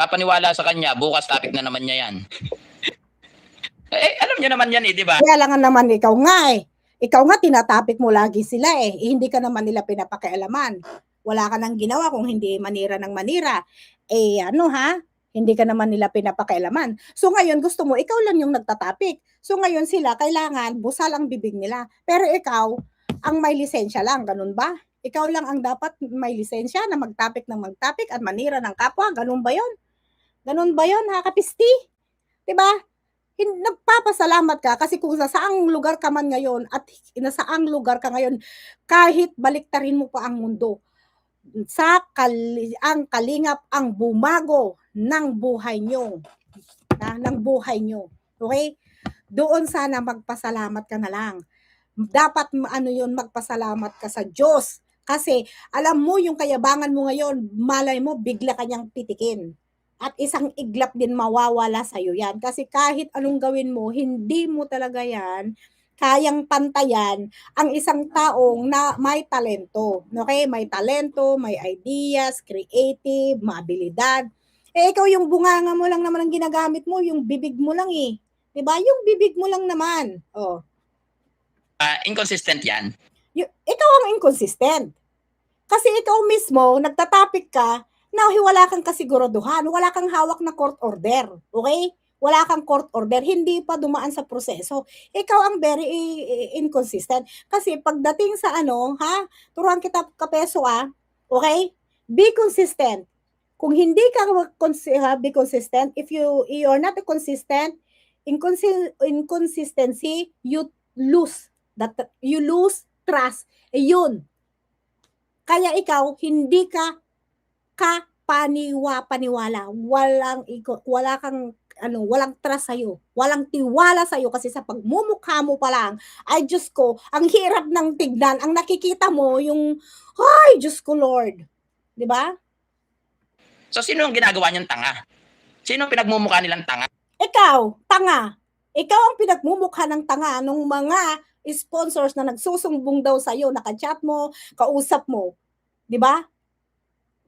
papaniwala sa kanya, bukas topic na naman niya yan. Alam niyo naman yan di ba? Kaya lang naman ikaw nga Ikaw nga tinatapik mo lagi sila hindi ka naman nila pinapakialaman. Wala ka nang ginawa kung hindi manira ng manira. Hindi ka naman nila pinapakialaman. So ngayon gusto mo, ikaw lang yung nagtatapik. So ngayon sila, kailangan busal ang bibig nila. Pero ikaw, ang may lisensya lang, ganun ba? Ikaw lang ang dapat may lisensya na magtapik at manira ng kapwa. Ganun ba yun? Ganun ba yun, ha, kapisti? Diba? Nagpapasalamat ka kasi kung saang lugar ka man ngayon at nasaang lugar ka ngayon, kahit baliktarin mo pa ang mundo, ang kalingap ang bumago ng buhay nyo. Okay? Doon sana magpasalamat ka na lang. Dapat magpasalamat ka sa Diyos. Kasi alam mo yung kayabangan mo ngayon, malay mo bigla kanyang pitikin. At isang iglap din mawawala sa'yo yan. Kasi kahit anong gawin mo, hindi mo talaga yan kayang pantayan ang isang taong na may talento. Okay? May talento, may ideas, creative, maabilidad. Ikaw yung bunganga mo lang naman ang ginagamit mo, yung bibig mo lang Diba? Yung bibig mo lang naman. Inconsistent yan. Ikaw ang inconsistent. Kasi ikaw mismo, nagtatapik ka, na wala kang kasiguraduhan, wala kang hawak na court order, okay? Wala kang court order, hindi pa dumaan sa proseso. Ikaw ang very inconsistent. Kasi pagdating sa turuan kita kapeso okay? Be consistent. Kung hindi ka be consistent, if you're not consistent, inconsistency, you lose trust. Yun. Kaya ikaw, hindi ka paniwala. Walang trust sa'yo. Walang tiwala sa'yo kasi sa pagmumukha mo pa lang, ay Diyos ko, ang hirap ng tignan. Ang nakikita mo, ay Diyos ko Lord. Diba? So, sino ang ginagawa niyang tanga? Sino ang pinagmumukha nilang tanga? Ikaw, tanga. Ikaw ang pinagmumukha ng tanga nung mga sponsors na nagsusumbong daw sa'yo, nakachat mo, kausap mo. Diba?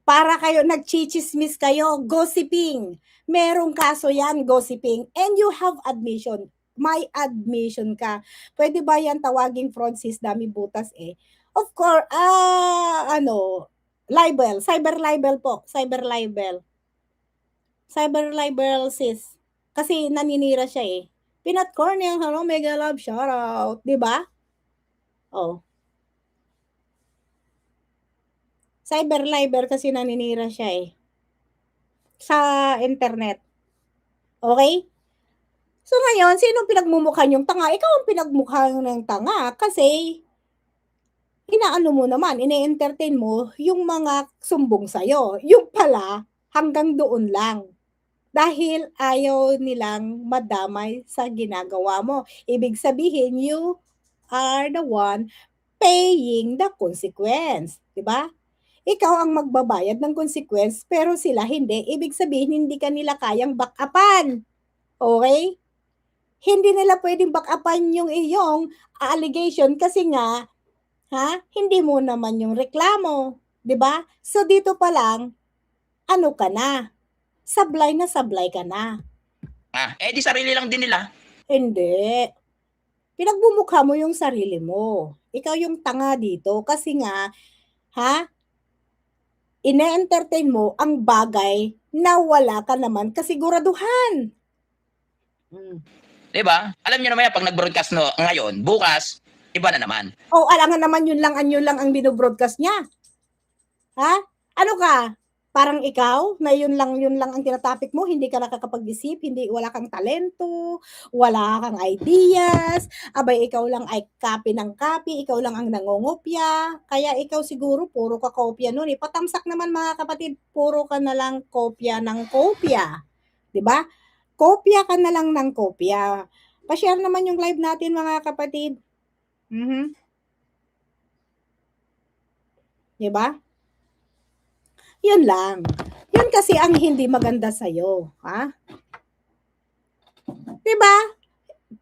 Para kayo, nagchichismis kayo, gossiping. Merong kaso yan, gossiping. And you have admission. May admission ka. Pwede ba yan tawaging Francis Dami Butas Of course, libel. Cyber libel po. Cyber libel. Cyber libel sis. Kasi naninira siya Peanut Cornell, hello, mega love, shoutout. Diba? Cyber libel kasi naninira siya sa internet. Okay? So ngayon, sino pinagmumukha yung tanga? Ikaw ang pinagmukha ng tanga kasi inaano mo naman, ine-entertain mo yung mga sumbong sa'yo. Yung pala, hanggang doon lang. Dahil ayaw nilang madamay sa ginagawa mo. Ibig sabihin, you are the one paying the consequence. Diba? Ikaw ang magbabayad ng consequence, pero sila hindi. Ibig sabihin, hindi ka nila kayang back-upan. Okay? Hindi nila pwedeng back-upan yung iyong allegation kasi nga, hindi mo naman yung reklamo. Diba? So, dito pa lang, ka na? Sablay ka na. Di sarili lang din nila. Hindi. Pinagbumukha mo yung sarili mo. Ikaw yung tanga dito kasi nga, ine-entertain mo ang bagay na wala ka naman kasiguraduhan. Diba? Alam niyo naman yan, pag nag-broadcast ngayon, bukas, iba na naman. Alangan naman yun lang ang binobroadcast niya. Ano ka? Parang ikaw, na yun lang ang tinatapik mo, hindi ka nakakapag-isip, wala kang talento, wala kang ideas, abay ikaw lang ay copy ng copy, ikaw lang ang nangongopya, kaya ikaw siguro puro ka kopya nun Patamsak naman mga kapatid, puro ka na lang kopya ng kopya. 'Di ba? Kopya ka na lang ng kopya. Pa-share naman yung live natin mga kapatid. 'Di ba? Yun lang. Yun kasi ang hindi maganda sa'yo. Diba?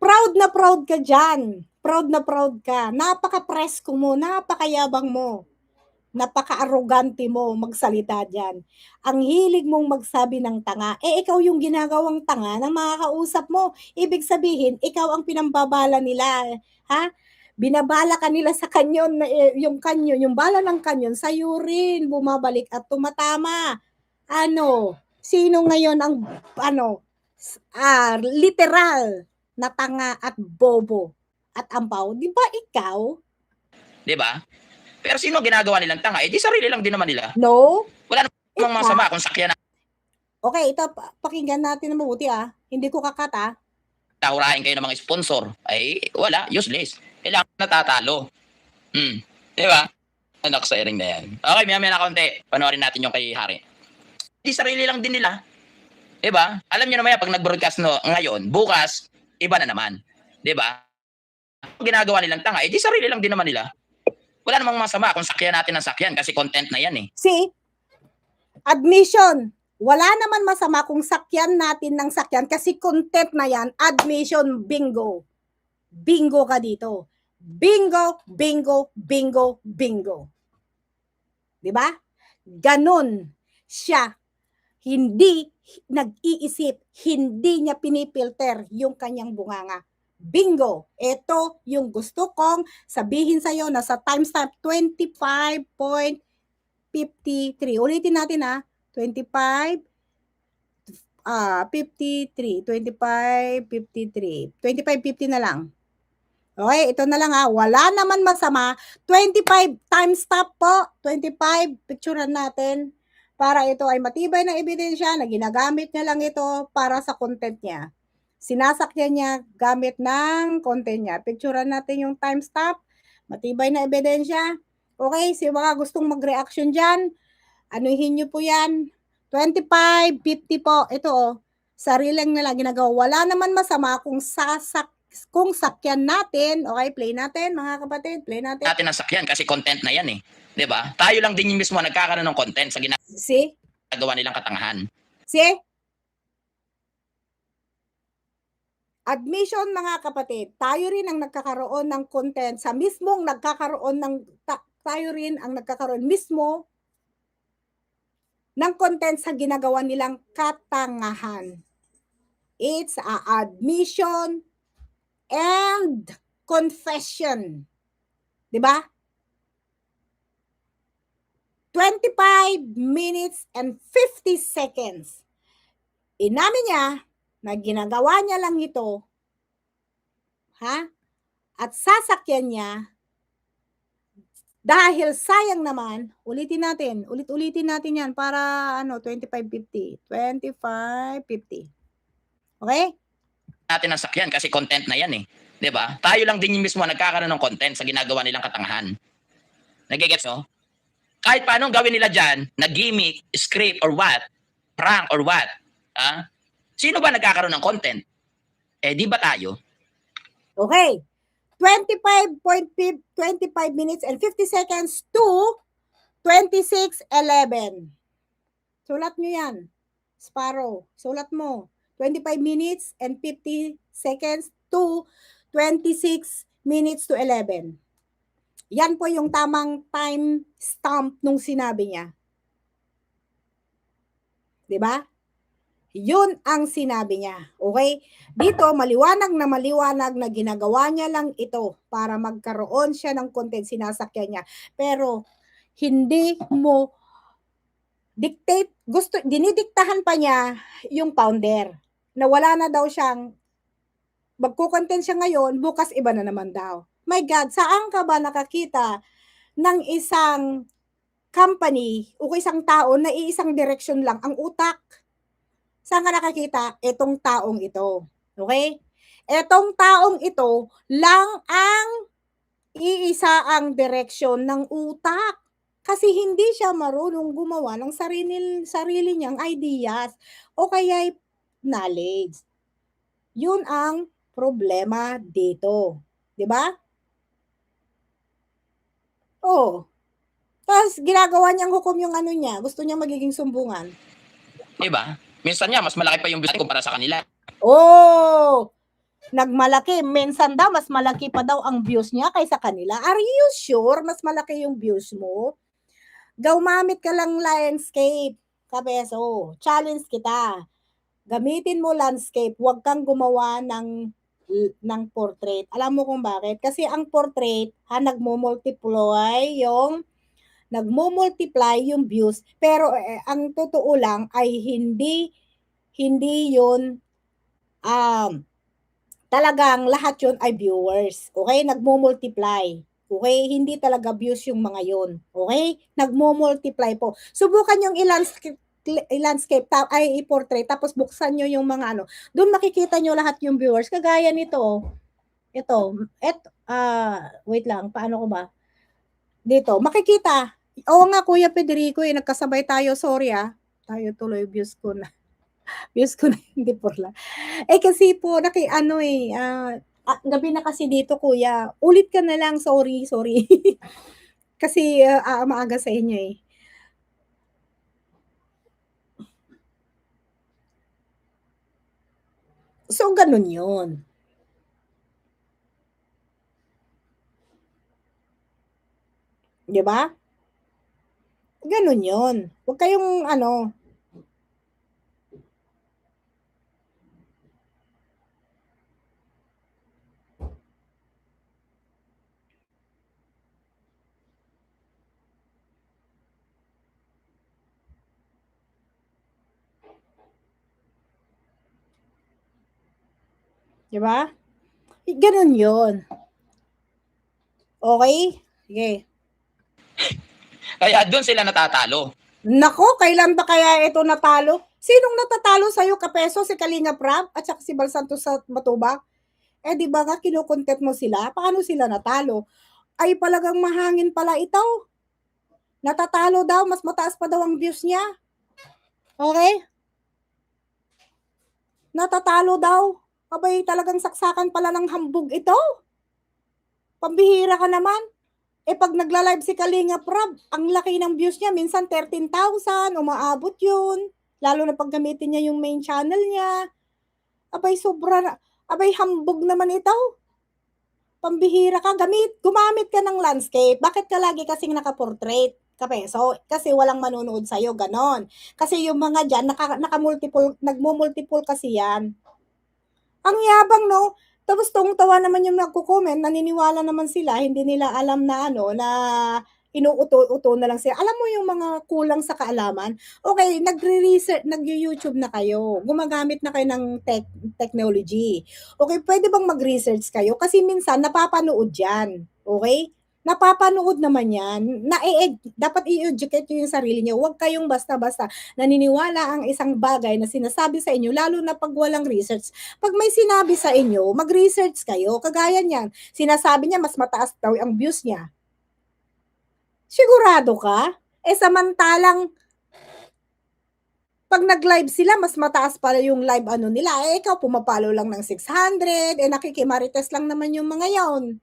Proud na proud ka dyan. Proud na proud ka. Napaka-presko mo. Napakayabang mo. Napaka-arrogante mo magsalita diyan. Ang hilig mong magsabi ng tanga, ikaw yung ginagawang tanga ng mga kausap mo. Ibig sabihin, ikaw ang pinambabala nila, ha? Binabala ka nila sa kanyon na yung kanyon, yung bala ng kanyon sa'yo rin bumabalik at tumatama. Ano, sino ngayon ang literal na tanga at bobo at ampaw? Di ba ikaw? Di ba? Pero sino ginagawa nilang tanga? Di sarili lang din naman nila. No. Wala namang masama kung sakyan na Okay, ito pakinggan natin na mabuti Hindi ko kakat hurahin kayo ng mga sponsor. Ay, wala. Useless. Kailangan natatalo. Di ba? Anak sa iring na yan. Okay, maya na konti. Panoorin natin yung kay Hari. Di sarili lang din nila. Di ba? Alam niyo naman yan, pag nag-broadcast ngayon, bukas, iba na naman. Di ba? Ginagawa nilang tanga, di sarili lang din naman nila. Wala namang masama kung sakyan natin ng sakyan kasi content na yan eh. See? Admission. Wala naman masama kung sakyan natin ng sakyan kasi content na yan. Admission, bingo. Bingo ka dito. Bingo, bingo, bingo, bingo. Diba? Ganon siya. Hindi nag-iisip. Hindi niya pinipilter yung kanyang bunganga. Bingo! Ito yung gusto kong sabihin sa'yo na sa timestamp 25.53. Ulitin natin 25, 53, 25.53. 25.50 na lang. Okay, ito na lang Wala naman masama. 25 timestamp po. 25, picturean natin. Para ito ay matibay na ebidensya na ginagamit niya lang ito para sa content niya. Sinasakyan niya gamit ng content niya. Picturean natin yung timestamp. Matibay na ebidensya. Okay, si mga gustong mag-reaction dyan, anuhin nyo po yan. 25.50 po. Ito sariling nila ginagawa. Wala naman masama kung sakyan natin. Okay, play natin mga kapatid. Play natin. Natin ang sakyan kasi content na yan eh. Di ba? Tayo lang din yung mismo nagkakaroon ng content sa ginagawa nilang katangahan. See? Admission mga kapatid, tayo rin ang nagkakaroon ng content sa mismong nagkakaroon tayo rin ang nagkakaroon mismo ng content sa ginagawa nilang katangahan. It's admission and confession. 'Di ba? 25 minutes and 50 seconds. Inamin niya na ginagawa niya lang ito, at sasakyan niya, dahil sayang naman, ulitin natin yan para 25.50. 25.50. Okay? Natin ang sakyan kasi content na yan eh. 'Di ba? Tayo lang din yung mismo nagkakaroon ng content sa ginagawa nilang katangahan. Nagigets no? Kahit paano gawin nila dyan, na gimmick, script or what, prank or what, sino ba nagkakaroon ng content? Di ba tayo? Okay. 25 minutes and 50 seconds to 26:11. Sulat nyo yan. Sparrow, sulat mo. 25 minutes and 50 seconds to 26 minutes to 11. Yan po yung tamang time stamp nung sinabi niya. 'Di ba? Yun ang sinabi niya. Okay? Dito, maliwanag na ginagawa niya lang ito para magkaroon siya ng content, sinasakyan niya. Pero, hindi mo dinidiktahan pa niya yung founder na wala na daw siyang magko-content siya ngayon, bukas iba na naman daw. My God, saan ka ba nakakita ng isang company o isang tao na iisang direksyon lang ang utak? Saan ka nakakita? Etong taong ito. Okay? Etong taong ito lang ang iisa ang direksyon ng utak. Kasi hindi siya marunong gumawa ng sarili niyang ideas o kaya knowledge. Yun ang problema dito. 'Di ba? Oh. Tapos ginagawa niyang hukom yung niya. Gusto niya magiging sumbungan. 'Di ba? Minsan nga mas malaki pa yung views kumpara sa kanila. Oh! Nagmalaki. Minsan daw mas malaki pa daw ang views niya kaysa kanila. Are you sure mas malaki yung views mo? Gumamit ka lang landscape, kabeso. Challenge kita. Gamitin mo landscape, huwag kang gumawa ng portrait. Alam mo kung bakit? Kasi ang portrait, nagmo-multiply yung views, pero ang totoo lang ay hindi yun talagang lahat yun ay viewers. Okay? Nagmo-multiply. Okay? Hindi talaga views yung mga yun. Okay? Nagmo-multiply po. Subukan yung i-landscape ay i-portrait tapos buksan nyo yung mga ano. Doon makikita nyo lahat yung viewers. Kagaya nito. Wait lang. Paano ko ba? Dito. Makikita. Oo nga, Kuya Federico, nagkasabay tayo. Sorry Tayo tuloy views ko na. Views ko na hindi por lang. Kasi po gabi na kasi dito kuya. Ulit ka na lang, sorry. Kasi, maaga sa inyo, eh. So, ganun yun. 'Di ba? Ganun yun. Huwag kayong 'di ba? Ganun yun. Okay? Sige. Kaya doon sila natatalo. Nako, kailan ba kaya ito natalo? Sinong natatalo sa'yo, Kapeso? Si Kalinga Prab at saka si Bal Santos sa Matubang? Di ba nga kinukontent mo sila? Paano sila natalo? Ay palagang mahangin pala ito. Natatalo daw, mas mataas pa daw ang views niya. Okay? Natatalo daw. Abay talagang saksakan pala ng hambog ito. Pambihira ka naman. Pag nagla-live si Kalinga Prab, ang laki ng views niya, minsan 13,000, umaabot yun. Lalo na pag gamitin niya yung main channel niya. Abay sobra na, abay hambog naman ito. Pambihira ka, gumamit ka ng landscape. Bakit ka lagi kasing naka-portrait? Kapeso, kasi walang manonood sa'yo, ganon. Kasi yung mga dyan, nagmo-multiple kasi yan. Ang yabang, no? Tapos tawa naman yung nagko-comment, naniniwala naman sila, hindi nila alam na na inuuto-uto na lang sila. Alam mo yung mga kulang sa kaalaman? Okay, nagre-research, nag-YouTube na kayo, gumagamit na kayo ng technology. Okay, pwede bang mag-research kayo? Kasi minsan, napapanood yan. Okay? Napapanood naman yan. Dapat i-educate nyo yung sarili nyo. Huwag kayong basta-basta naniniwala ang isang bagay na sinasabi sa inyo, lalo na pag walang research. Pag may sinabi sa inyo, mag-research kayo. Kagaya niyan, sinasabi niya mas mataas daw ang views niya. Sigurado ka? Samantalang pag nag-live sila, mas mataas pala yung live nila. Ikaw pumapalo lang ng 600, nakikimarites lang naman yung mga yon.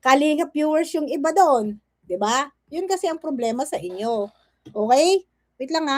Kalingap viewers yung iba doon. 'Di ba? Yun kasi ang problema sa inyo. Okay? Wait lang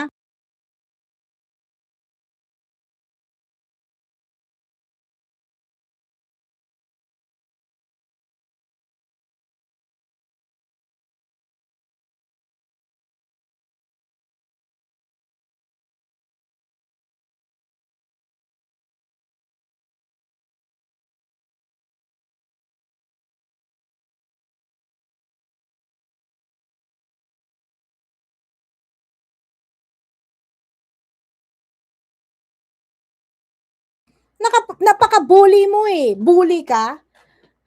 Napaka-bully mo Bully ka.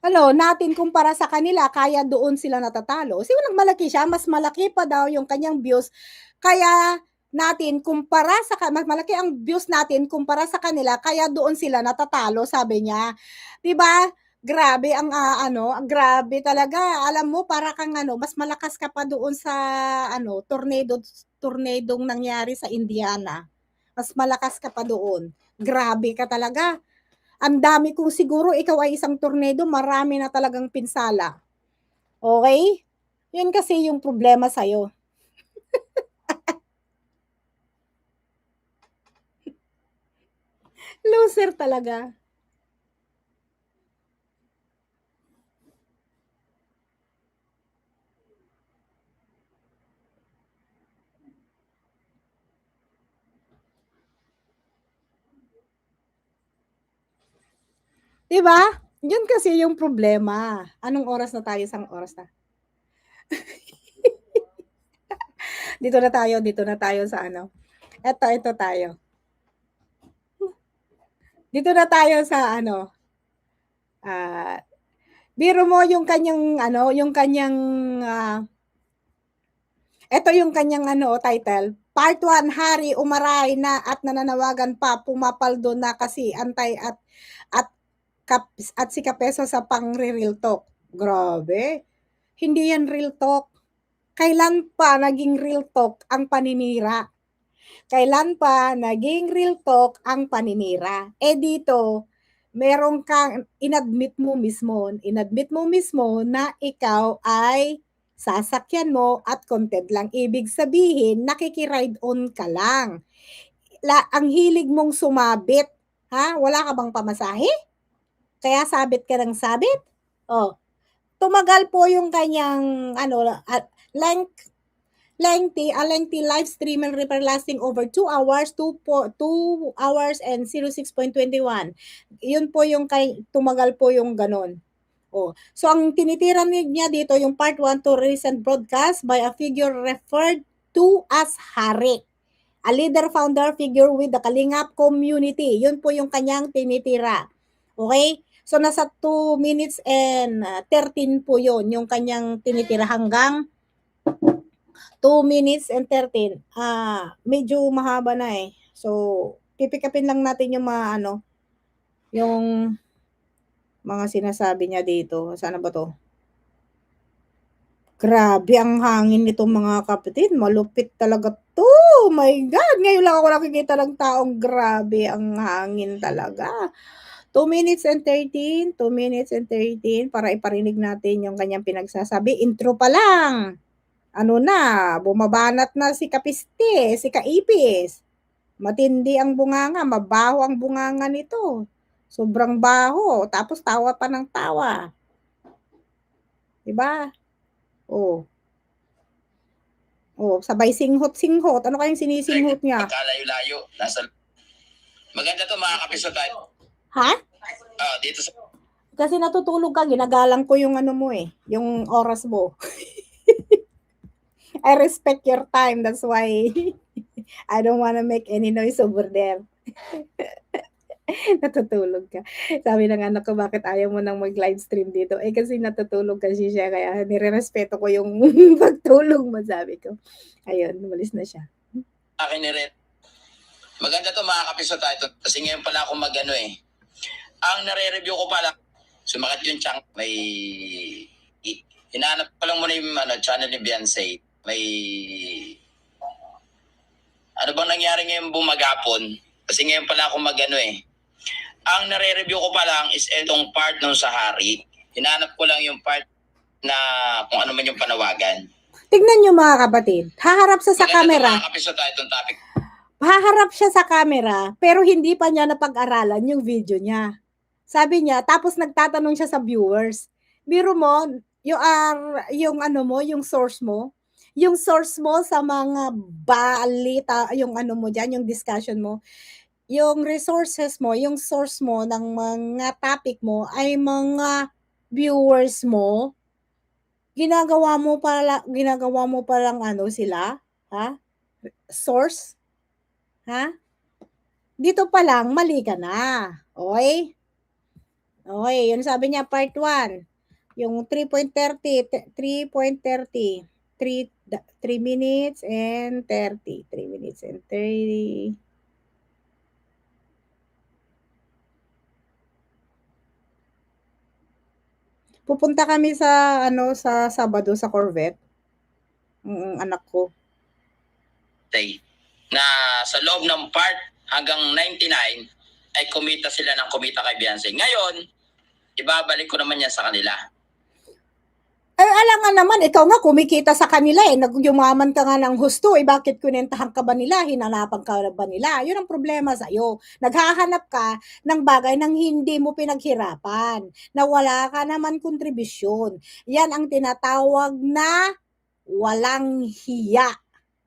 Natin kumpara sa kanila, kaya doon sila natatalo. Kasi walang malaki siya, mas malaki pa daw yung kanyang views. Kaya natin kumpara mas malaki ang views natin kumpara sa kanila, kaya doon sila natatalo, sabi niya. 'Di ba? Grabe grabe talaga. Alam mo para kang mas malakas ka pa doon sa tornadong nangyari sa Indiana. Mas malakas ka pa doon. Grabe ka talaga. Ang dami kung siguro ikaw ay isang tornado, marami na talagang pinsala. Okay? Yun kasi yung problema sa'yo. Loser talaga. 'Di ba? Yun kasi yung problema. Anong oras na tayo? Isang oras na. Dito na tayo sa ano. Ito tayo. Dito na tayo sa ano, ah, biro mo yung kanyang ano, yung kanyang, eto yung kanyang ano, title, Part 1, Hari umaray na at nananawagan pa, pumapaldo na kasi antay at at si Kapeso sa pangre-real talk. Grabe, hindi yan real talk. Kailan pa naging real talk ang paninira? Kailan pa naging real talk ang paninira? Eh dito, meron kang inadmit mo mismo na ikaw ay sasakyan mo at content lang. Ibig sabihin, nakiki-ride on ka lang. Ang hilig mong sumabit, ha? Wala ka bang pamasahe? Kaya sabit ka ng sabit? Oh, tumagal po yung kanyang ano, lengthy live stream and repair lasting over 2 hours, 2 hours and 06.21. Yun po yung tumagal po yung ganon. Oh. So, ang tinitira niya dito, yung part 1 to recent broadcast by a figure referred to as Hari. A leader founder figure with the Kalingap community. Yun po yung kanyang tinitira. Okay? So, nasa 2 minutes and 13 po yun, yung kanyang tinitira hanggang 2 minutes and 13. Medyo mahaba na eh. So, pipikapin lang natin yung mga ano, yung mga sinasabi niya dito. Sana ba to? Grabe ang hangin nitong mga kapatid. Malupit talaga to. Oh my God! Ngayon lang ako nakikita ng taong grabe ang hangin talaga. 2 minutes and 13. 2 minutes and 13 para iparinig natin yung kanyang pinagsasabi. Intro pa lang. Ano na, bumabanat na si Kapiste, si Kaipis. Matindi ang bunganga, mabaho ang bunganga nito. Sobrang baho, tapos tawa pa ng tawa. 'Di ba? Oh. Oh, sabay singhot-singhot. Ano kayang sinisinghot niya? Pagkalayo-layo. Maganda to, mga kapiso tayo. Ha? Dito sa... Kasi natutulog ka, ginagalang ko yung ano mo eh, yung oras mo. I respect your time, that's why I don't wanna make any noise over there. Natutulog ka. Sabi ng anak ko, bakit ayaw mo nang mag-live stream dito? Eh kasi natutulog kasi siya, kaya nirerespeto ko yung pagtulog mo, sabi ko. Ayun, umalis na siya. Akin ni Red. Maganda to, mga kapiso tayo. Kasi ngayon pala ako mag-ano eh. Ang nare-review ko pala, sumakat yung chunk, may... Hinahanap ko lang muna yung channel ni Beyonce. May... Ano bang nangyari ngayon bumagapon? Kasi ngayon pala ako mag-ano eh. Ang nare-review ko pa lang is itong part ng sa Hari. Hinahanap ko lang yung part na kung ano man yung panawagan. Tignan nyo mga kapatid, haharap siya sa camera. Mga kapiso tayo itong topic. Haharap siya sa camera, pero hindi pa niya napag-aralan yung video niya. Sabi niya, tapos nagtatanong siya sa viewers. Biro mo, yung ano mo, yung source mo sa mga balita, yung ano mo diyan, yung discussion mo, yung resources mo, yung source mo ng mga topic mo ay mga viewers mo. Ginagawa mo palang ano sila, ha? Source, ha? Dito pa lang mali ka na. Okay? Okay, yun sabi niya part 1. Yung 3.30, 3 minutes and 30. 3 minutes and 30. Pupunta kami sa ano sa Sabado sa Corvette. Anak ko. Na sa loob ng part hanggang 99 ay kumita sila ng kumita kay Beyonce. Ngayon, ibabalik ko naman yan sa kanila. Eh, alangan naman, ikaw nga kumikita sa kanila eh. Yumaman ka nga ng husto eh. Bakit kunentahan ka ba nila? Hinanapan ka ba nila? Yun ang problema sa'yo. Naghahanap ka ng bagay nang hindi mo pinaghirapan. Na wala ka naman kontribusyon. Yan ang tinatawag na walang hiya.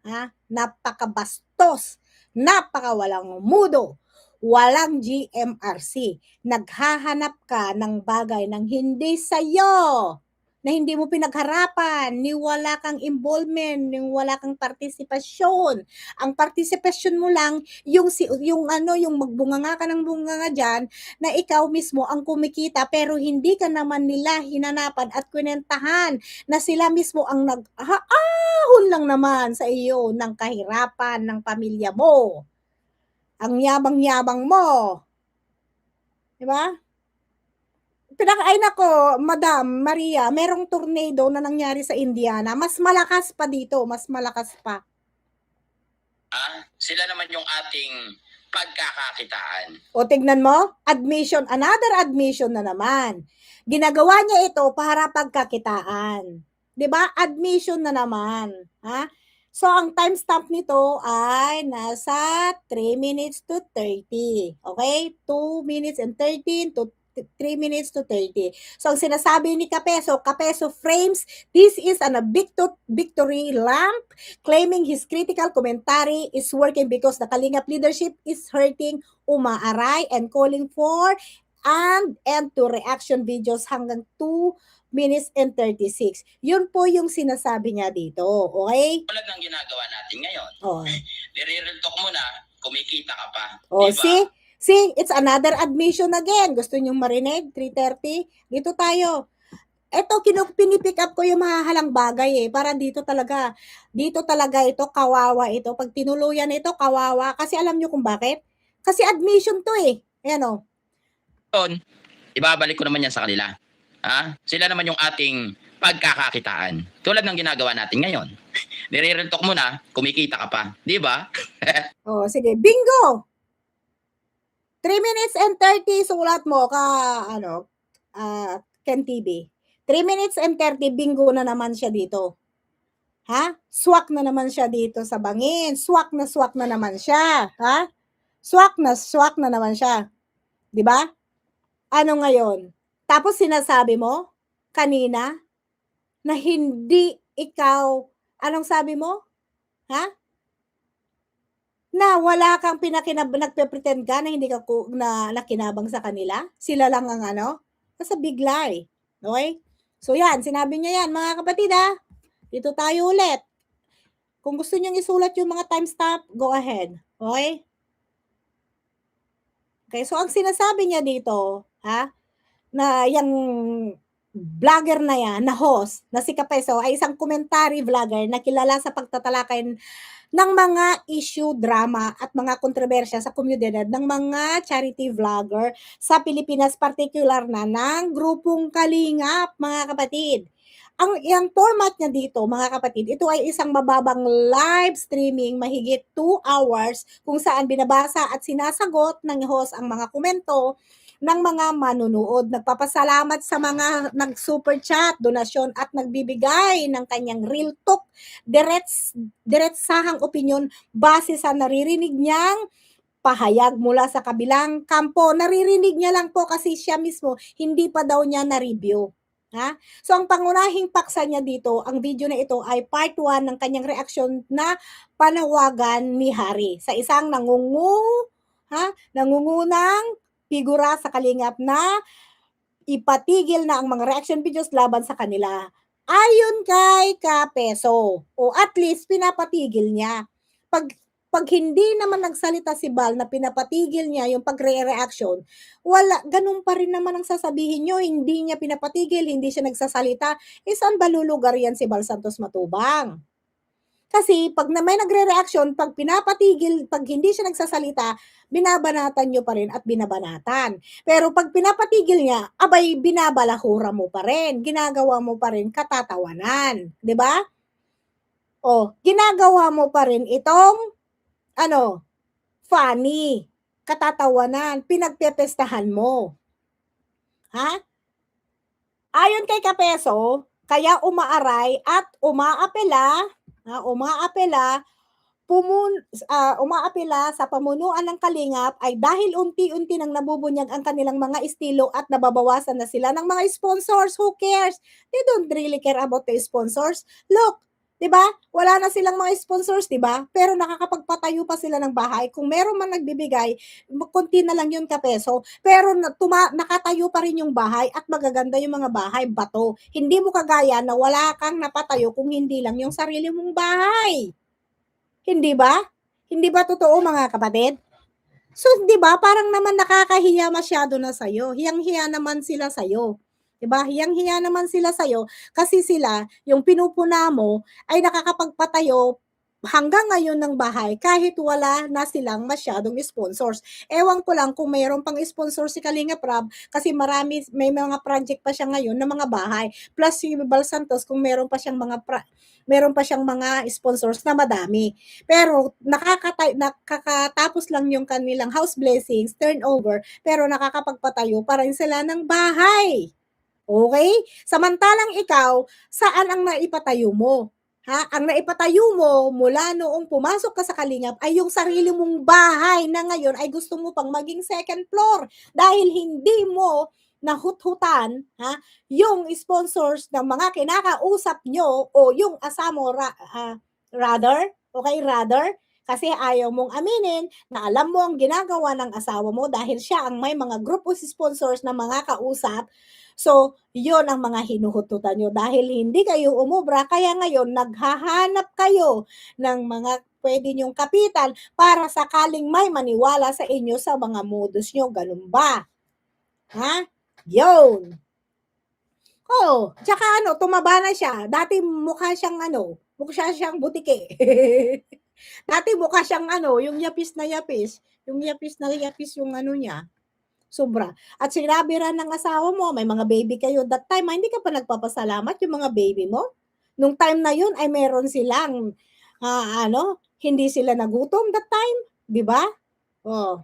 Ha? Napakabastos. Napakawalang mudo. walang GMRC. Naghahanap ka ng bagay ng hindi sa'yo, na hindi mo pinagharapan, ni wala kang involvement, ni wala kang partisipasyon. Ang partisipasyon mo lang yung yung magbunganga ka ng bunganga diyan na ikaw mismo ang kumikita pero hindi ka naman nila hinanapan at kwinentahan na sila mismo ang nag-aahon lang naman sa iyo ng kahirapan ng pamilya mo. Ang yabang-yabang mo. 'Di ba? Ay nako, Madam Maria, merong tornado na nangyari sa Indiana. Mas malakas pa dito, mas malakas pa. Sila naman yung ating pagkakakitaan. O tignan mo, admission, another admission na naman. Ginagawa niya ito para pagkakitaan. 'Di ba? Admission na naman, ha? So ang timestamp nito ay nasa 3 minutes to 30. Okay? 2 minutes and 13 to 3 minutes to 30. So ang sinasabi ni Kapeso frames this is an victory lamp claiming his critical commentary is working because the Kalingap leadership is hurting umaaray and calling for and end to reaction videos hanggang 2 minutes and 36. Yun po yung sinasabi niya dito. Okay? Tulad ng ginagawa natin ngayon. Oh. Nire-real talk mo na, kumikita ka pa. Oh, diba? See, it's another admission again. Gusto nyong marinig? 3:30? Dito tayo. Ito, pinipick up ko yung mahahalang bagay para dito talaga ito, kawawa ito. Pag tinuluyan ito, kawawa. Kasi alam nyo kung bakit? Kasi admission to Ayan o. Ibabalik ko naman yan sa kanila. Sila naman yung ating pagkakakitaan. Tulad ng ginagawa natin ngayon. Nire-real talk mo na, kumikita ka pa. Di ba? Oh, sige. Bingo! 3 minutes and 30, sulat mo Ken TV. 3 minutes and 30, bingo na naman siya dito. Swak na naman siya dito sa bangin. Swak na naman siya. Swak na naman siya. 'Di ba? Ano ngayon? Tapos sinasabi mo kanina na hindi ikaw, anong sabi mo? Na wala kang nagpe-pretend ka na hindi ka na nakinabang sa kanila? Sila lang ang That's a big lie. Okay? So yan, sinabi niya yan, mga kapatid Dito tayo ulit. Kung gusto niyong isulat yung mga timestamp, go ahead. Okay? Okay, so ang sinasabi niya dito, na yung vlogger na yan, na host, na si Kapeso, ay isang commentary vlogger na kilala sa pagtatalakay ng mga issue, drama at mga kontrobersya sa komunidad ng mga charity vlogger sa Pilipinas, particular na ng grupong Kalingap, mga kapatid. Ang format niya dito, mga kapatid, ito ay isang mababang live streaming mahigit 2 hours kung saan binabasa at sinasagot ng host ang mga komento ng mga manunood. Nagpapasalamat sa mga nag-super chat, donasyon at nagbibigay ng kanyang real talk, diretsahang opinion base sa naririnig niyang pahayag mula sa kabilang kampo. Naririnig niya lang po kasi siya mismo hindi pa daw niya na-review. So ang pangunahing paksa niya dito, ang video na ito ay part 1 ng kanyang reaksyon na panawagan ni Hari sa isang nangungunang figura sa Kalingap na ipatigil na ang mga reaction videos laban sa kanila. Ayon kay Kapeso, o at least pinapatigil niya. Pag hindi naman nagsalita si Bal na pinapatigil niya yung pagre-reaction, ganun pa rin naman ang sasabihin nyo, hindi niya pinapatigil, hindi siya nagsasalita, saan ba lulugar yan si Bal Santos Matubang? Kasi pag may nagre-reaction, pag pinapatigil, pag hindi siya nagsasalita, binabanatan nyo pa rin at binabanatan. Pero pag pinapatigil niya, abay binabalahura mo pa rin, ginagawa mo pa rin katatawanan, 'di ba? Ginagawa mo pa rin itong funny, katatawanan, pinagpepestahan mo. Ayon kay Kapeso, kaya umaaray at umaapela sa pamunuan ng Kalingap ay dahil unti-unti nang nabubunyag ang kanilang mga estilo at nababawasan na sila ng mga sponsors. Who cares? They don't really care about the sponsors. Look, 'Di ba? Wala na silang mga sponsors, 'di ba? Pero nakakapagpatayo pa sila ng bahay. Kung meron man nagbibigay, konti na lang 'yun kapeso. Pero nakatayo pa rin yung bahay at magaganda yung mga bahay, bato. Hindi mo kagaya na wala kang napatayo kung hindi lang yung sarili mong bahay. Hindi ba? Hindi ba totoo mga kapatid? So, 'di ba, parang naman nakakahiya masyado na sa'yo. Hiyang-hiya naman sila sa'yo. 'Di ba? Hiyang-hiya naman sila sa'yo kasi sila, yung pinupuna mo ay nakakapagpatayo hanggang ngayon ng bahay kahit wala na silang masyadong sponsors. Ewan ko lang kung mayroon pang sponsor si Kalinga Prab kasi may mga project pa siya ngayon na mga bahay. Plus si Bal Santos kung meron pa siyang mga sponsors na madami. Pero nakakatapos lang yung kanilang house blessings, turnover, pero nakakapagpatayo pa rin sila ng bahay. Okay? Samantalang ikaw, saan ang naipatayo mo? Ha? Ang naipatayo mo mula noong pumasok ka sa Kalingap ay yung sarili mong bahay na ngayon ay gusto mo pang maging second floor dahil hindi mo nahut-hutan, ha, yung sponsors ng mga kinakausap nyo o yung asamo rather, kasi ayaw mong aminin na alam mo ang ginagawa ng asawa mo dahil siya ang may mga group of sponsors na mga kausap. So, yon ang mga hinuhututan nyo. Dahil hindi kayo umubra, kaya ngayon naghahanap kayo ng mga pwede nyong kapital para sakaling may maniwala sa inyo sa mga modus nyo. Ganun ba? Ha? Yun. Oh, tsaka tumaba na siya. Dati mukha siyang butike. Dati mukha siyang yung yapis na yapis. Yung yapis na yapis yung niya. Sobra. At sinabi rin ng asawa mo, may mga baby kayo that time, hindi ka pa nagpapasalamat yung mga baby mo? Nung time na yun ay meron silang, hindi sila nagutom that time, di ba? Oh.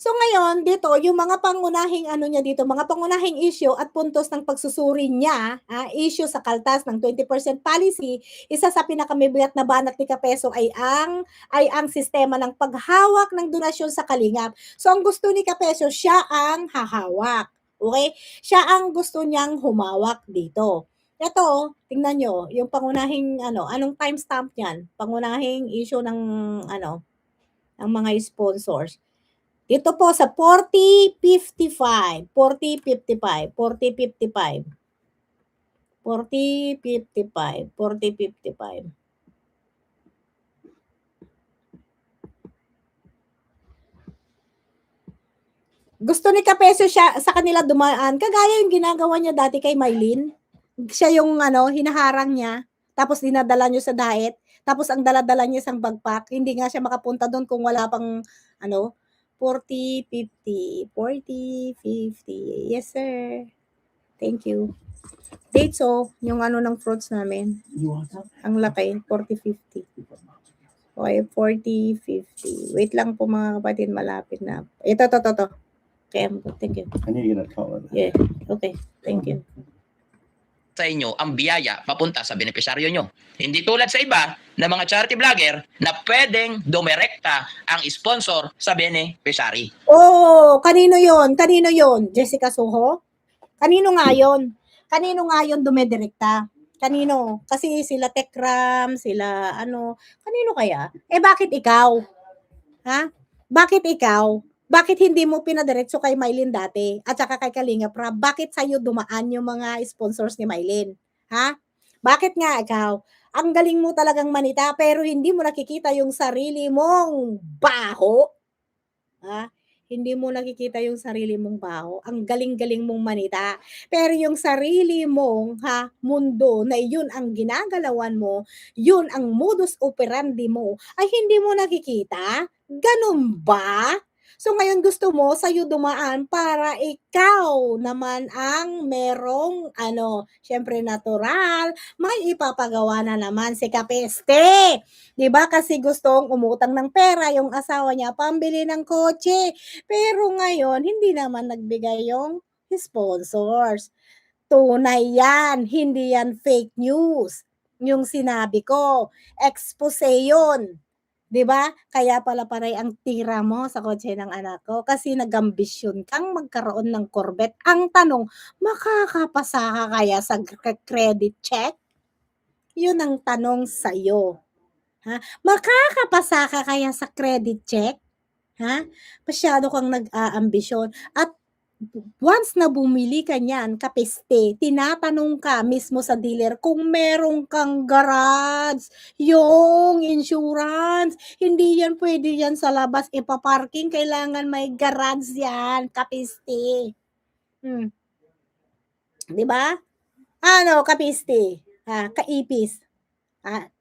So ngayon, dito, yung mga pangunahing niya dito, mga pangunahing issue at puntos ng pagsusuri niya, issue sa kaltas ng 20% policy, isa sa pinakamabigat na banat ni Kapeso ay ang sistema ng paghawak ng donasyon sa Kalingap. So ang gusto ni Kapeso, siya ang hahawak. Okay? Siya ang gusto niyang humawak dito. Ito, tingnan nyo, yung pangunahing, anong timestamp yan? Pangunahing issue ng mga sponsors. Dito po sa 4055. 4055. 4055. 4055. 4055. Gusto ni Kapeso siya sa kanila dumaan. Kagaya yung ginagawa niya dati kay Mylene. Siya yung hinaharang niya. Tapos dinadala niyo sa diet. Tapos ang dala-dala niya isang backpack. Hindi nga siya makapunta doon kung wala pang 40, 50. 40, 50. Yes, sir. Thank you. Dates, yung ng fruits namin. Ang laki, 40, 50. Okay, 40, 50. Wait lang po mga kapatid, malapit na. Ito. Okay, thank you. I knew you're gonna call it. Yeah, okay. Thank you. Sa inyo ang biyaya papunta sa benepisyaryo nyo. Hindi tulad sa iba na mga charity vlogger na pwedeng dumirekta ang sponsor sa beneficiary. Oh, kanino yon? Jessica Soho? Kanino nga yon dumidirekta? Kanino? Kasi sila Tekram, sila kanino kaya? Bakit ikaw? Ha? Bakit ikaw? Bakit hindi mo pinadiretso kay Mylene dati at saka kay Kalinga Prab? Bakit sa'yo dumaan yung mga sponsors ni Mylene? Ha? Bakit nga ikaw? Ang galing mo talagang manita pero hindi mo nakikita yung sarili mong baho. Ha? Hindi mo nakikita yung sarili mong baho. Ang galing-galing mong manita. Pero yung sarili mong mundo na yun ang ginagalawan mo, yun ang modus operandi mo, ay hindi mo nakikita? Ganun ba? So ngayon gusto mo sa'yo dumaan para ikaw naman ang merong syempre natural, may ipapagawa na naman si Kapeste. 'Di ba? Kasi gustong umutang ng pera yung asawa niya pambili ng kotse. Pero ngayon hindi naman nagbigay yung sponsors. Tunay yan, hindi yan fake news. Yung sinabi ko, expose yun. 'Di ba? Kaya pala paray ang tira mo sa kotse ng anak ko kasi nag-ambisyon kang magkaroon ng Corvette. Ang tanong, makakapasa ka kaya sa credit check? Yun ang tanong sa'yo, ha? Makakapasa ka kaya sa credit check? Ha? Masyado kang nag-aambisyon at once na bumili ka niyan, kapeste, tinatanong ka mismo sa dealer kung meron kang garage, yung insurance. Hindi yan pwede yan sa labas ipaparking, kailangan may garage yan, kapeste. 'Di ba? Ano, kapiste? Kaipis.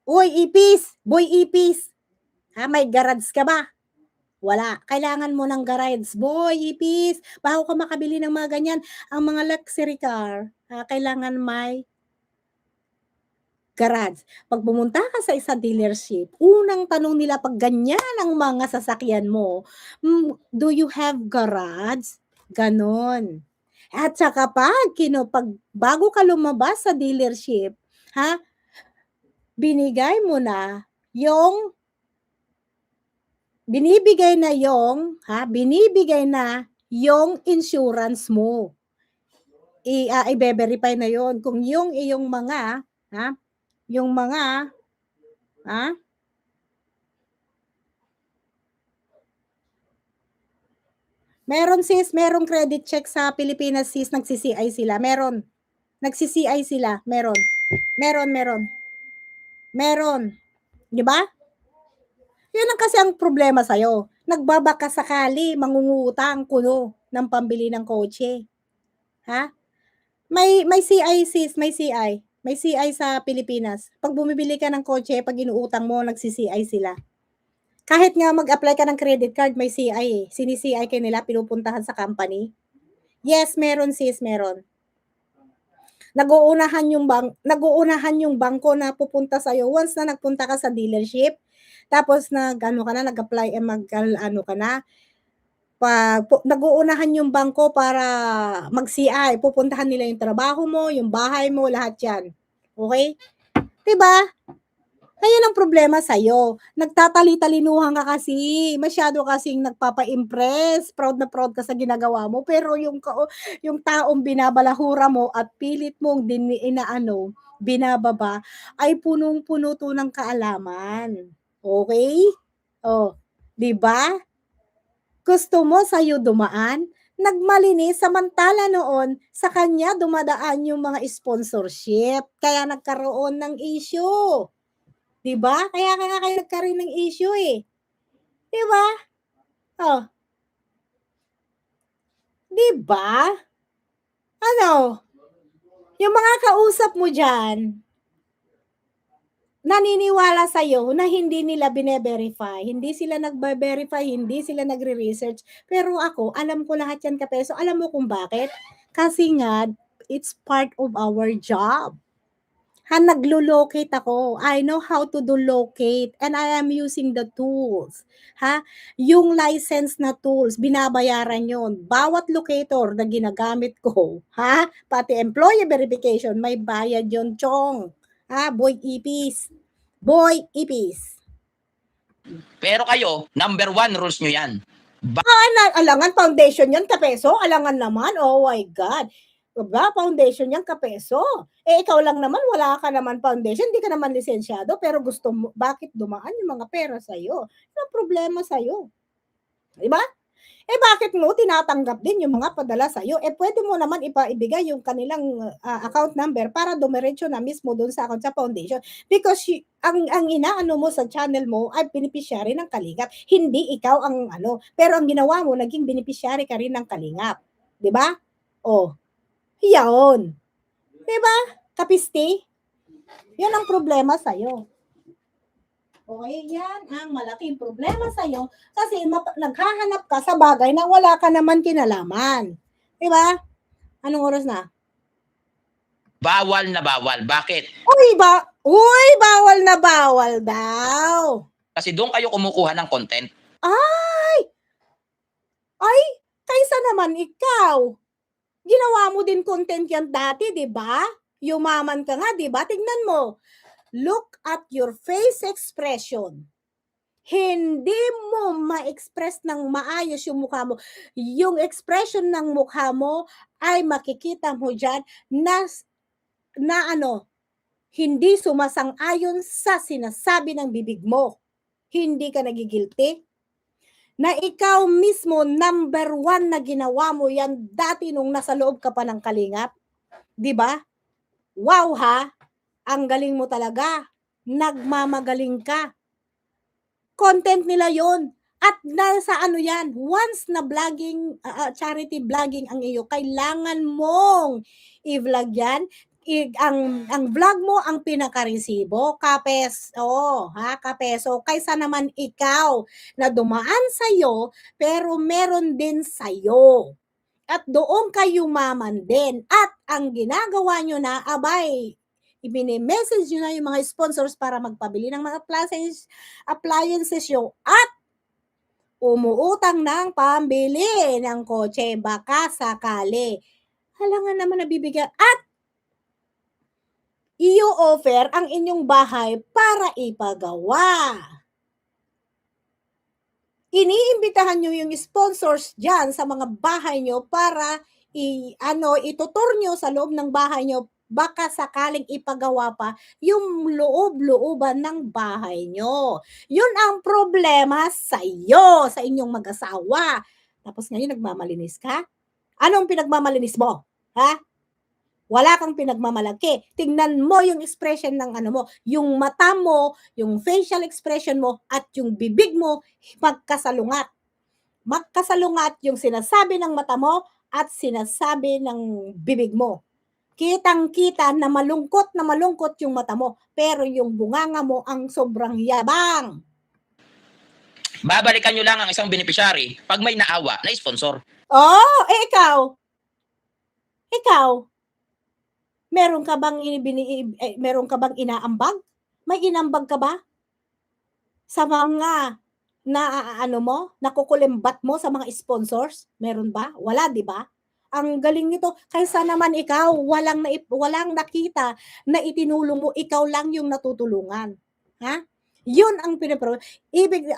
Uy, ipis! Boy, ipis! May garage ka ba? Wala. Kailangan mo ng garage. Boy, ipis! Bago ka makabili ng mga ganyan, ang mga luxury car, kailangan may garage. Pag pumunta ka sa isang dealership, unang tanong nila pag ganyan ang mga sasakyan mo, "Do you have garage?" Gano'n. At saka pag bago ka lumabas sa dealership, ha, binigay mo na yung binibigay na yung insurance mo. Ibe-verify na yon kung yung iyong mga, yung mga, ha, merong credit check sa Pilipinas sis, nagsi-CI sila, meron. Nagsi-CI sila, meron. Meron. 'Di ba? Yun ang kasi ang problema sa'yo. Nagbabaka sakali, mangungutang kuno ng pambili ng kotse. Ha? May CI sis, may CI. May CI sa Pilipinas. Pag bumibili ka ng kotse, pag inuutang mo, nagsi-CI sila. Kahit nga mag-apply ka ng credit card, may CI eh. Sini-CI kayo nila, pinupuntahan sa company. Yes, meron sis, meron. Naguunahan yung bangko na pupunta sa'yo once na nagpunta ka sa dealership. Tapos nag-apply mag-ano ka na, naguunahan yung bangko para mag-CI, pupuntahan nila yung trabaho mo, yung bahay mo, lahat yan. Okay? 'Di ba? Ayun ang problema sa'yo. Nagtatali-talinuhan ka kasi. Masyado kasing nagpapa-impress. Proud na proud ka sa ginagawa mo. Pero yung taong binabalahura mo at pilit mong binababa, ay punong-puno to ng kaalaman. Okay? Oh, 'di ba? Gusto mo sa'yo dumaan? Nagmalinis, samantala noon sa kanya dumadaan yung mga sponsorship. Kaya nagkaroon ng issue. 'Di ba? Kaya nga kayo nagkaroon ng issue eh. 'Di ba? Oh, 'di ba? Ano, yung mga kausap mo diyan, naniniwala sa'yo na hindi nila bine-verify, hindi sila nagve-verify, hindi sila nagre-research. Pero ako, alam ko lahat yan kapeso. Alam mo kung bakit? Kasi nga, it's part of our job. Naglo-locate ako. I know how to do locate and I am using the tools. Yung license na tools, binabayaran yon. Bawat locator na ginagamit ko, pati employee verification, may bayad yon, chong. Boy ipis. Boy ipis. Pero kayo, number 1 rules nyo yan. Alangan foundation yan, kapeso? Alangan naman, oh my God. Diba, foundation yan, kapeso. Ikaw lang naman, wala ka naman foundation, hindi ka naman lisensyado, pero gusto mo, bakit dumaan yung mga pera sa'yo? Ano problema sa'yo? Diba? Bakit mo tinatanggap din yung mga padala sa'yo? Pwede mo naman ibigay yung kanilang account number para dumiretso na mismo doon sa account sa foundation. Because ang inaano mo sa channel mo ay beneficiary ng Kalingap. Hindi ikaw ang pero ang ginawa mo, naging beneficiary ka rin ng Kalingap. Diba? Oh, yaon. Diba? Kapisti? Yan ang problema sa'yo. Okay, yan ang malaking problema sa'yo kasi naghahanap ka sa bagay na wala ka naman kinalaman. Diba? Anong oras na? Bawal na bawal. Bakit? Uy, bawal na bawal daw. Kasi doon kayo kumukuha ng content. Ay, kaysa naman ikaw. Ginawa mo din content yan dati, di ba? Yumaman ka nga, di ba? Tingnan mo. Look at your face expression. Hindi mo ma-express ng maayos yung mukha mo. Yung expression ng mukha mo ay makikita mo dyan na hindi sumasang-ayon sa sinasabi ng bibig mo. Hindi ka nagigilty? Na ikaw mismo, number 1 na ginawa mo yan dati nung nasa loob ka pa ng Kalingap? 'Di ba? Wow ha! Ang galing mo talaga. Nagmamagaling ka. Content nila yon. At nasa ano yan, once na vlogging, charity vlogging ang iyo, kailangan mong i-vlog yan. Ang vlog mo ang pinaka-resibo, kapeso, kapeso. Kaysa naman ikaw na dumaan sa'yo, pero meron din sa'yo. At doon kayo yumaman din. At ang ginagawa nyo na, abay, ibini-message nyo na yung mga sponsors para magpabili ng mga appliances nyo at umuutang ng pambili ng kotse, baka sakali. Halangan naman nabibigyan at i-offer ang inyong bahay para ipagawa. Iniimbitahan nyo yung sponsors dyan sa mga bahay nyo para itutur nyo sa loob ng bahay nyo, baka sakaling ipagawa pa yung loob-looban ng bahay nyo. Yun ang problema sa iyo, sa inyong mag-asawa. Tapos ngayon nagmamalinis ka? Anong pinagmamalinis mo? Ha? Wala kang pinagmamalaki. Tingnan mo yung expression ng ano mo, yung mata mo, yung facial expression mo, at yung bibig mo, magkasalungat. Magkasalungat yung sinasabi ng mata mo at sinasabi ng bibig mo. Kitang-kita na malungkot yung mata mo, pero yung bunganga mo ang sobrang yabang. Babalikan nyo lang ang isang beneficiary pag may naawa na sponsor. Oh, ikaw, meron ka bang inaambag? May inambag ka ba? Sa mga nakukulimbat mo sa mga sponsors? Meron ba? Wala, di ba? Ang galing nito, kaysa naman ikaw, walang nakita na itinulong mo, ikaw lang yung natutulungan. Ha? Yun ang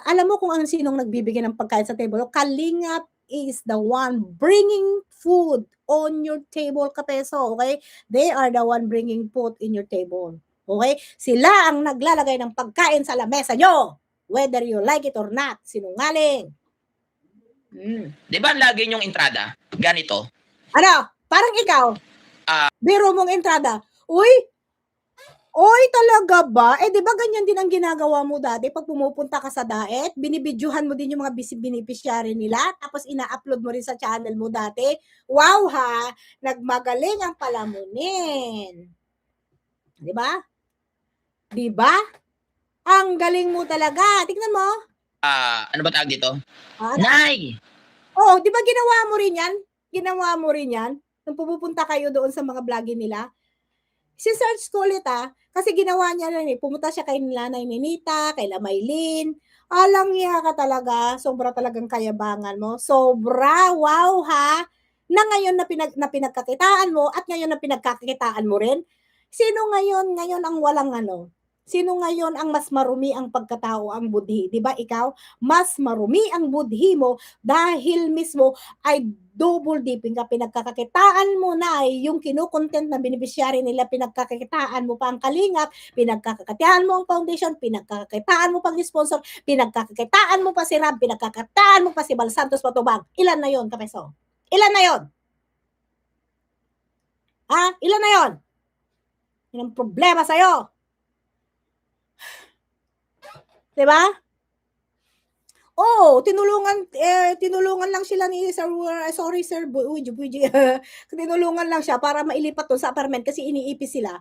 alam mo kung sinong nagbibigay ng pagkain sa table? Kalingap is the one bringing food on your table, kapeso, okay? They are the one bringing food in your table. Okay? Sila ang naglalagay ng pagkain sa lamesa nyo. Whether you like it or not. Sinungaling. Di ba lagi yung entrada? Ganito. Ano? Parang ikaw. Biro mong entrada. Uy, talaga ba? Di ba ganyan din ang ginagawa mo dati pag pumupunta ka sa daet? Binibidyohan mo din yung mga beneficiary nila, tapos ina-upload mo rin sa channel mo dati. Wow ha! Nagmagaling ang palamunin. Di ba? Di ba? Ang galing mo talaga. Tingnan mo. Ano ba tawag dito? Nay! Oh, di ba ginawa mo rin yan? Ginawa mo rin yan? Nung pupunta kayo doon sa mga vlogging nila? Si-search ko ulit kasi ginawa niya rin pumunta siya kay Nanay Ninita, kay Lamaylin. Alang niya ka talaga, sobra talagang kayabangan mo. Sobra, wow ha! Na ngayon na pinagkakitaan mo at ngayon na pinagkakitaan mo rin. Sino ngayon ang walang Sino ngayon ang mas marumi ang pagkatao, ang budhi? Di ba ikaw? Mas marumi ang budhi mo dahil mismo ay double dipping ka. Pinagkakakitaan mo na yung kinukontent na beneficiary nila, pinagkakakitaan mo pa ang Kalingap, pinagkakakitaan mo ang foundation, pinagkakakitaan mo pang sponsor, pinagkakakitaan mo pa si Rab, pinagkakakitaan mo pa si Bal Santos Patubang. Ilan na yon, kapeso? Ilan na yon? Ilan na yon? Yan ang problema sa'yo. Diba? Tinulungan lang sila ni Sir, sorry Sir, tinulungan lang siya para mailipat doon sa apartment kasi iniipis sila.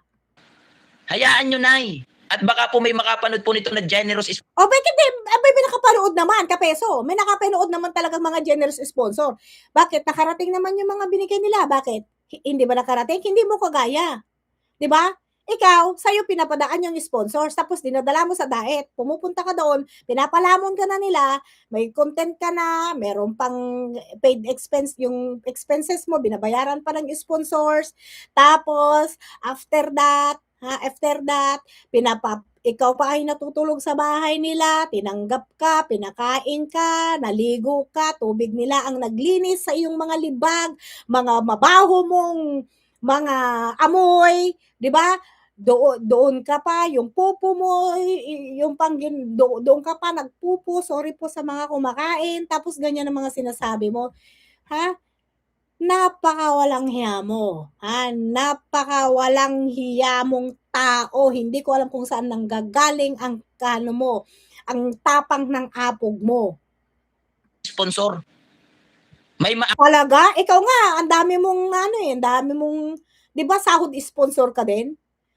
Hayaan nyo, Nay. At baka po may makapanood po nito na generous bakit may nakapanood naman, kapeso? May nakapanood naman talaga mga generous sponsor. Bakit? Nakarating naman yung mga binigay nila. Bakit? Hindi ba nakarating? Hindi mo kagaya. Diba? Ikaw, sa'yo pinapadaan yung sponsors, tapos dinadala mo sa diet, pumupunta ka doon, pinapalamon ka na nila, may content ka na, meron pang paid expense, yung expenses mo, binabayaran pa ng sponsors, tapos, after that, ikaw pa ay natutulog sa bahay nila, tinanggap ka, pinakain ka, naligo ka, tubig nila ang naglinis sa iyong mga libag, mga mabaho mong mga amoy, di ba? doon ka pa, yung pupo mo, yung doon ka pa nagpupo, sorry po sa mga kumakain, tapos ganyan ang mga sinasabi mo. Ha? Napakawalang hiya mo. Ha? Napakawalang hiya mong tao. Hindi ko alam kung saan nanggagaling ang ano mo, ang tapang ng apog mo. Sponsor. May Talaga? Ikaw nga, ang dami mong ano eh, ang dami mong, 'di ba sahod sponsor ka din?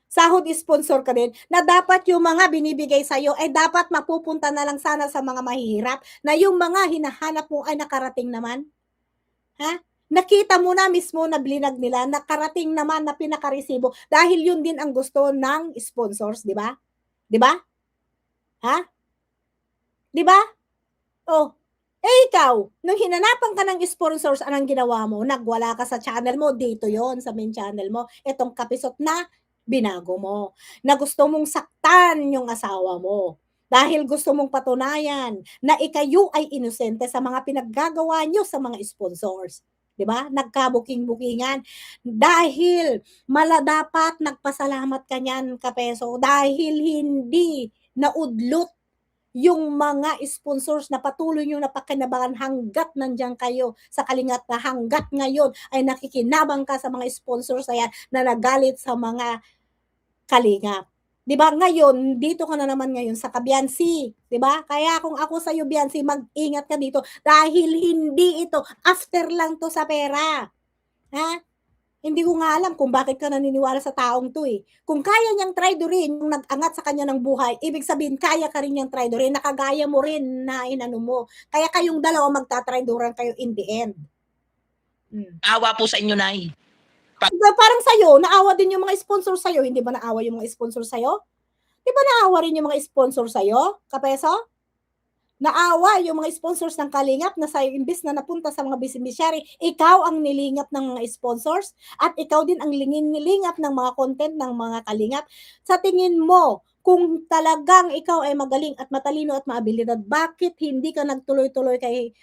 Sahod sponsor ka din na dapat yung mga binibigay sa'yo ay dapat mapupunta na lang sana sa mga mahihirap na yung mga hinahanap mo ay nakarating naman. Ha? Nakita mo na mismo na blinag nila, nakarating naman na pinakaresibo dahil yun din ang gusto ng sponsors, 'di ba? 'Di ba? Ha? 'Di ba? Oh, ikaw, nung hinanapan ka ng sponsors, anong ginawa mo? Nagwala ka sa channel mo, dito yon sa main channel mo. Itong kapisot na binago mo. Na gusto mong saktan yung asawa mo. Dahil gusto mong patunayan na ikayo ay inosente sa mga pinaggagawa nyo sa mga sponsors. 'Di ba? Nagkabuking-bukingan. Dahil dapat nagpasalamat ka niyan, kapeso. Dahil hindi naudlot yung mga sponsors na patuloy yung napakinabangan hanggat nandiyan kayo sa Kalingap na hanggat ngayon ay nakikinabang ka sa mga sponsors na yan na nagalit sa mga Kalingap. 'Di ba ngayon, dito ka na naman ngayon sa Biancy, 'di ba? Kaya kung ako sa iyo Biancy, mag-ingat ka dito dahil hindi ito after lang to sa pera. Ha? Hindi ko nga alam kung bakit ka naniniwala sa taong 'to, eh. Kung kaya niyang traidorin yung nag-angat sa kanya ng buhay, ibig sabihin kaya ka rin niyang traidorin, nakagaya mo rin na inano mo. Kaya kayong dalawa magtatraidoran kayo in the end. awa po sa inyo, Nay. Diba parang sa'yo, naawa din yung mga sponsor sa'yo, hindi ba naawa yung mga sponsor sa'yo? 'Di ba naawa rin yung mga sponsor sa'yo, kapeso? Naawa yung mga sponsors ng Kalingap na sa'yo imbes na napunta sa mga beneficiary, ikaw ang nilingap ng mga sponsors at ikaw din ang nilingap ng mga content ng mga Kalingap. Sa tingin mo, kung talagang ikaw ay magaling at matalino at maabilidad, bakit hindi ka nagtuloy-tuloy kay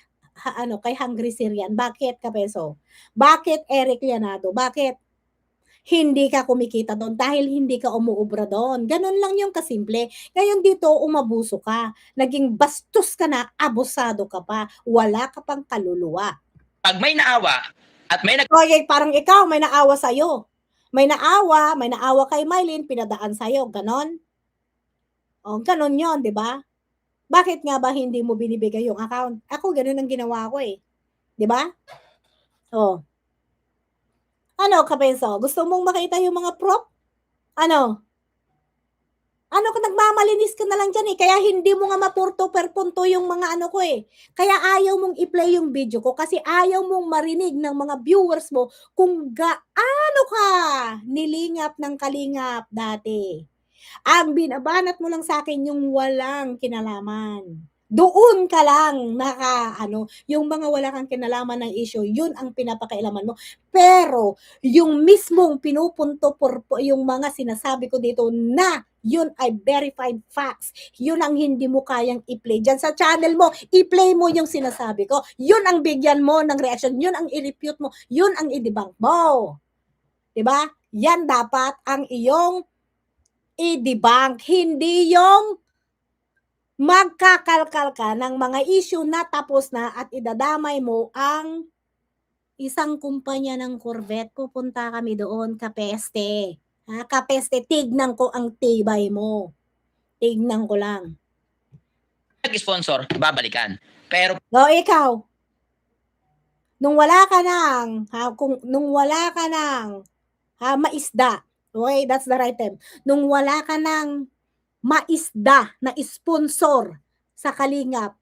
Hungry Syrian? Bakit, kapeso? Bakit Eric Llanado? Bakit hindi ka kumikita doon dahil hindi ka umuubra doon? Gano'n lang yung kasimple. Ngayon dito umabuso ka, naging bastos ka na, abusado ka pa, wala ka pang kaluluwa. Pag may naawa at may Okay, parang ikaw may naawa sa'yo. May naawa kay Mylene, pinadaan sa'yo, gano'n? Oh, gano'n 'yon, 'di ba? Bakit nga ba hindi mo binibigay yung account? Ako gano'n ang ginawa ko, eh, 'di ba? Oh. Ano, kabeso, gusto mong makita yung mga proof? Ano? Ano kung nagmamalinis ka na lang diyan, eh, kaya hindi mo nga mapurto per punto yung mga ano ko, eh. Kaya ayaw mong i-play yung video ko kasi ayaw mong marinig ng mga viewers mo kung gaano ka nilingap ng Kalingap dati. Ang binabanat mo lang sa'kin yung walang kinalaman. Doon ka lang yung mga wala kang kinalaman ng issue, yun ang pinapakailaman mo. Pero yung mismong yung mga sinasabi ko dito na yun ay verified facts, yun ang hindi mo kayang i-play. Diyan sa channel mo, i-play mo yung sinasabi ko. Yun ang bigyan mo ng reaction, yun ang i-refute mo, yun ang i-debunk mo. 'Di ba? Yan dapat ang iyong i-debunk, hindi yung magkakalkal ka ng mga issue na tapos na at idadamay mo ang isang kumpanya ng Corvette. Pupunta kami doon, kapeste. Ha, kapeste, tignan ko ang tibay mo. Tignan ko lang. nag-sponsor, babalikan. Pero O ikaw, nung wala ka ng maisda, okay, that's the right term. Nung wala ka ng maisda na sponsor sa Kalingap,